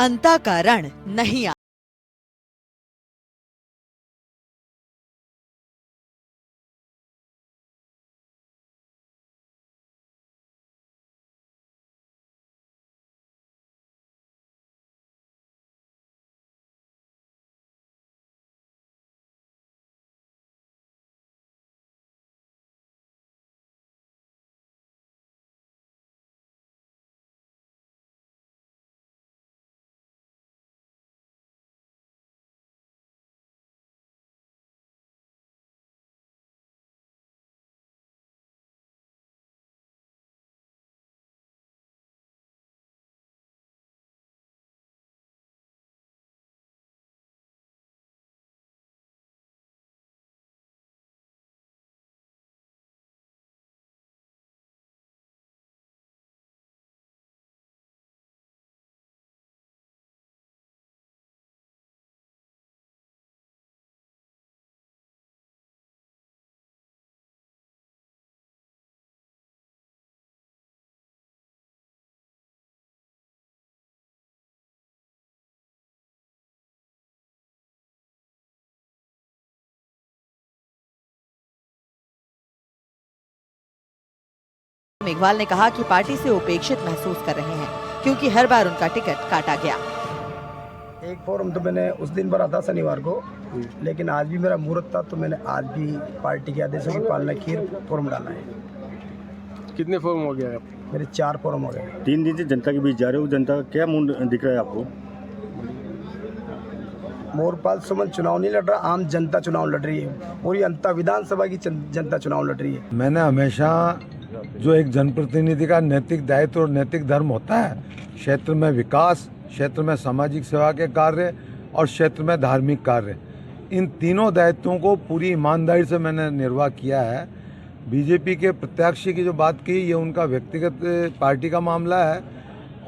अंता का रण नहीं आ मेघवाल ने कहा कि पार्टी से उपेक्षित महसूस कर रहे हैं क्योंकि हर बार उनका टिकट काटा गया। एक फॉर्म तो मैंने उस दिन भरा था शनिवार को, लेकिन आज भी मेरा मुहूर्त था तो मैंने आज भी पार्टी के आदेशों की पालना की फॉर्म डाला है। कितने फॉर्म हो गया? मेरे 4 फॉर्म हो गए। 3 दिन से जनता के बीच जा रहे हो, जनता का क्या मूड दिख रहा है आपको? मोरपाल सुमन चुनाव नहीं लड़ रहा, आम जनता चुनाव लड़ रही है। पूरी अंता विधानसभा की जनता चुनाव लड़ रही है। मैंने हमेशा जो एक जनप्रतिनिधि का नैतिक दायित्व और नैतिक धर्म होता है, क्षेत्र में विकास, क्षेत्र में सामाजिक सेवा के कार्य और क्षेत्र में धार्मिक कार्य, इन तीनों दायित्वों को पूरी ईमानदारी से मैंने निर्वाह किया है। बीजेपी के प्रत्याशी की जो बात की, ये उनका व्यक्तिगत पार्टी का मामला है,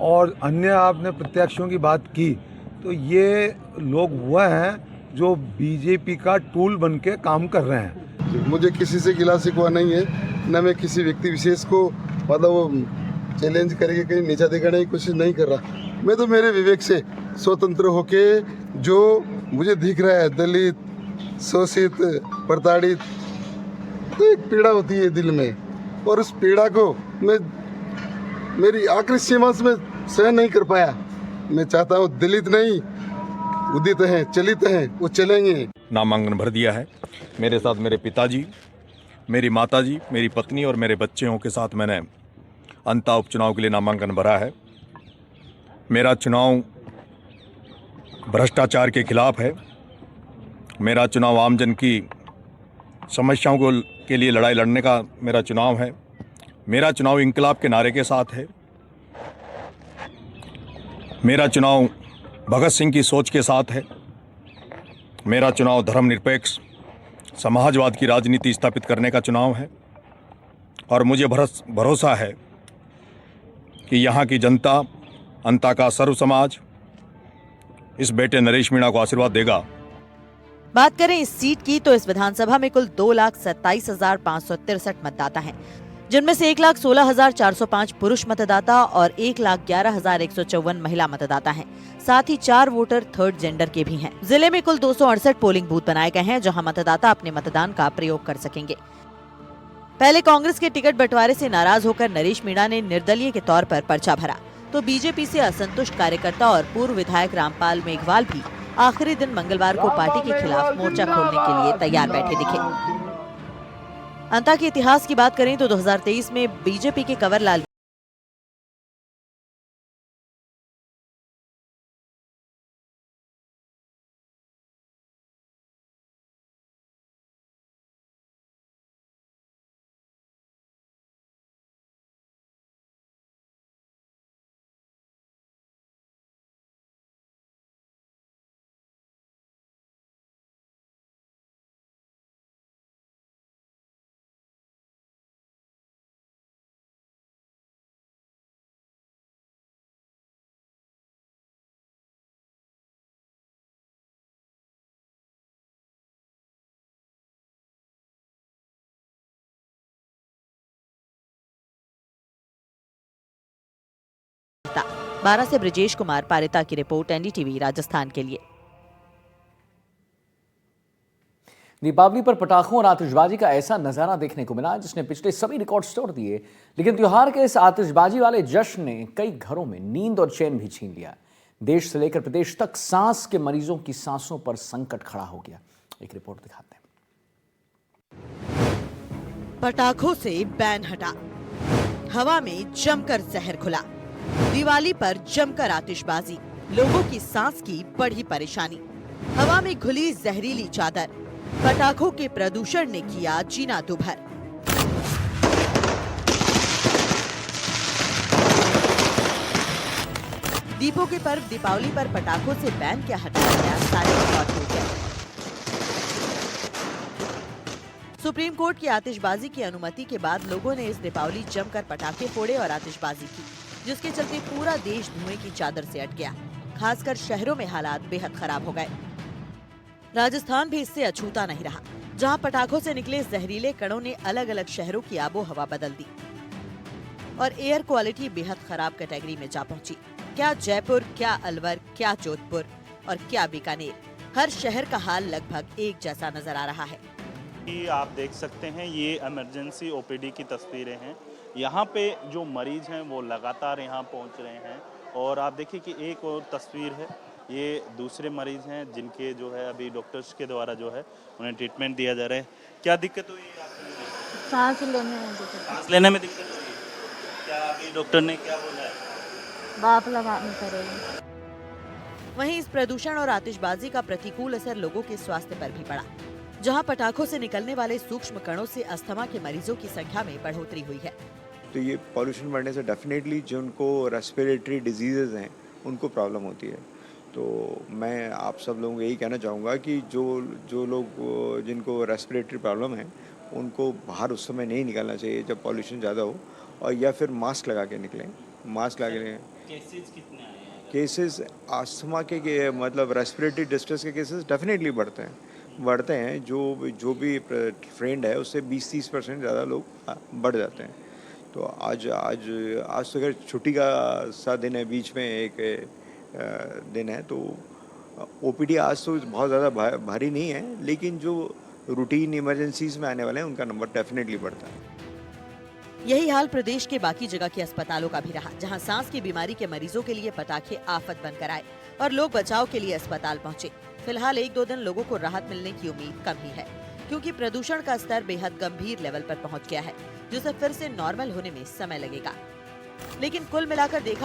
और अन्य आपने प्रत्याशियों की बात की तो ये लोग वह हैं जो बीजेपी का टूल बन के काम कर रहे हैं। मुझे किसी से गिला शिकवा नहीं है, न मैं किसी व्यक्ति विशेष को मतलब वो चैलेंज करके कहीं नीचा दिखाने की कोशिश नहीं कर रहा। मैं तो मेरे विवेक से स्वतंत्र होके जो मुझे दिख रहा है, दलित, शोषित, प्रताड़ित, तो एक पीड़ा होती है दिल में, और उस पीड़ा को मैं मेरी आखिरी सीमा से मैं सहन नहीं कर पाया। मैं चाहता हूँ दलित नहीं, उदित हैं, चलित हैं, वो चलेंगे। नामांकन भर दिया है। मेरे साथ मेरे पिताजी, मेरी माताजी, मेरी पत्नी और मेरे बच्चों के साथ मैंने अंता उपचुनाव के लिए नामांकन भरा है। मेरा चुनाव भ्रष्टाचार के खिलाफ है। मेरा चुनाव आमजन की समस्याओं के लिए लड़ाई लड़ने का मेरा चुनाव है। मेरा चुनाव इंकलाब के नारे के साथ है। मेरा चुनाव भगत सिंह की सोच के साथ है। मेरा चुनाव धर्मनिरपेक्ष समाजवाद की राजनीति स्थापित करने का चुनाव है, और मुझे भरोसा है कि यहाँ की जनता, अंता का सर्व समाज इस बेटे नरेश मीणा को आशीर्वाद देगा। बात करें इस सीट की तो इस विधानसभा में कुल 2,27,563 मतदाता हैं, जिनमें से 1,16,405 पुरुष मतदाता और 1,11,154 महिला मतदाता हैं। साथ ही 4 वोटर थर्ड जेंडर के भी हैं। जिले में कुल 268 पोलिंग बूथ बनाए गए हैं, जहां मतदाता अपने मतदान का प्रयोग कर सकेंगे। पहले कांग्रेस के टिकट बंटवारे से नाराज होकर नरेश मीणा ने निर्दलीय के तौर पर पर्चा भरा, तो बीजेपी से असंतुष्ट कार्यकर्ता और पूर्व विधायक रामपाल मेघवाल भी आखिरी दिन मंगलवार को पार्टी के खिलाफ मोर्चा खोलने के लिए तैयार बैठे दिखे। अंता के इतिहास की बात करें तो 2023 में बीजेपी के कंवरलाल 12 से ब्रिजेश कुमार पारिता की रिपोर्ट, एनडीटीवी राजस्थान के लिए। दीपावली पर पटाखों और आतिशबाजी का ऐसा नजारा देखने को मिला जिसने पिछले सभी रिकॉर्ड तोड़ दिए, लेकिन त्योहार के इस आतिशबाजी वाले जश्न ने कई घरों में नींद और चैन भी छीन लिया। देश से लेकर प्रदेश तक सांस के मरीजों की सांसों पर संकट खड़ा हो गया। एक रिपोर्ट दिखाते हैं। पटाखों से बैन हटा, हवा में जमकर जहर घुला, दिवाली पर जमकर आतिशबाजी, लोगों की सांस की बढ़ी परेशानी। हवा में घुली जहरीली चादर, पटाखों के प्रदूषण ने किया जीना दुभर। दीपों के पर्व दीपावली पर पटाखों से बैन क्या हटाया गया, सारे रिकॉर्ड हो गए। सुप्रीम कोर्ट की आतिशबाजी की अनुमति के बाद लोगों ने इस दीपावली जमकर पटाखे फोड़े और आतिशबाजी की, जिसके चलते पूरा देश धुएं की चादर से अट गया। खासकर शहरों में हालात बेहद खराब हो गए। राजस्थान भी इससे अछूता नहीं रहा, जहां पटाखों से निकले जहरीले कणों ने अलग अलग शहरों की आबो हवा बदल दी और एयर क्वालिटी बेहद खराब कैटेगरी में जा पहुंची। क्या जयपुर, क्या अलवर, क्या जोधपुर और क्या बीकानेर, हर शहर का हाल लगभग एक जैसा नजर आ रहा है। आप देख सकते हैं, ये इमरजेंसी ओपीडी की तस्वीरें हैं। यहाँ पे जो मरीज हैं वो लगातार यहाँ पहुँच रहे हैं और आप देखिए कि एक और तस्वीर है, ये दूसरे मरीज हैं जिनके जो है अभी डॉक्टर्स के द्वारा जो है उन्हें ट्रीटमेंट दिया जा रहा है। क्या दिक्कत हुई आपको? सांस लेने में दिक्कत। सांस लेने में दिक्कत हुई? क्या अभी डॉक्टर ने क्या बोला है? बाप लगानी पड़ेगी। वहीं इस प्रदूषण और आतिशबाजी का प्रतिकूल असर लोगों के स्वास्थ्य पर भी पड़ा, जहां पटाखों से निकलने वाले सूक्ष्म कणों से अस्थमा के मरीजों की संख्या में बढ़ोतरी हुई है। तो ये पॉल्यूशन बढ़ने से डेफिनेटली जिनको रेस्पिरेटरी डिजीजेज हैं उनको प्रॉब्लम होती है। तो मैं आप सब लोगों को यही कहना चाहूँगा कि जो लोग जिनको रेस्पिरेटरी प्रॉब्लम है उनको बाहर उस समय नहीं निकलना चाहिए जब पॉल्यूशन ज़्यादा हो, और या फिर मास्क लगा के निकलें। मास्क लगा के केसेस कितने आए हैं? केसेस आस्थमा के मतलब रेस्पिरेटरी डिस्ट्रेस के केसेस डेफिनेटली बढ़ते हैं। जो भी ट्रेंड है उससे 20-30% ज़्यादा लोग बढ़ जाते हैं। तो आज तो अगर छुट्टी का सा दिन है, बीच में एक दिन है, तो ओपीडी आज तो बहुत ज़्यादा भारी नहीं है, लेकिन जो रूटीन इमरजेंसीज में आने वाले हैं उनका नंबर डेफिनेटली बढ़ता है। यही हाल प्रदेश के बाकी जगह के अस्पतालों का भी रहा, जहां सांस की बीमारी के मरीजों के लिए पटाखे आफत बनकर आए और लोग बचाव के लिए अस्पताल पहुंचे। फिलहाल 1-2 दिन लोगों को राहत मिलने की उम्मीद कम ही है, क्योंकि प्रदूषण का स्तर बेहद गंभीर लेवल पर पहुंच गया है, जिसे फिर से नॉर्मल होने में समय लगेगा। लेकिन कुल मिलाकर देखा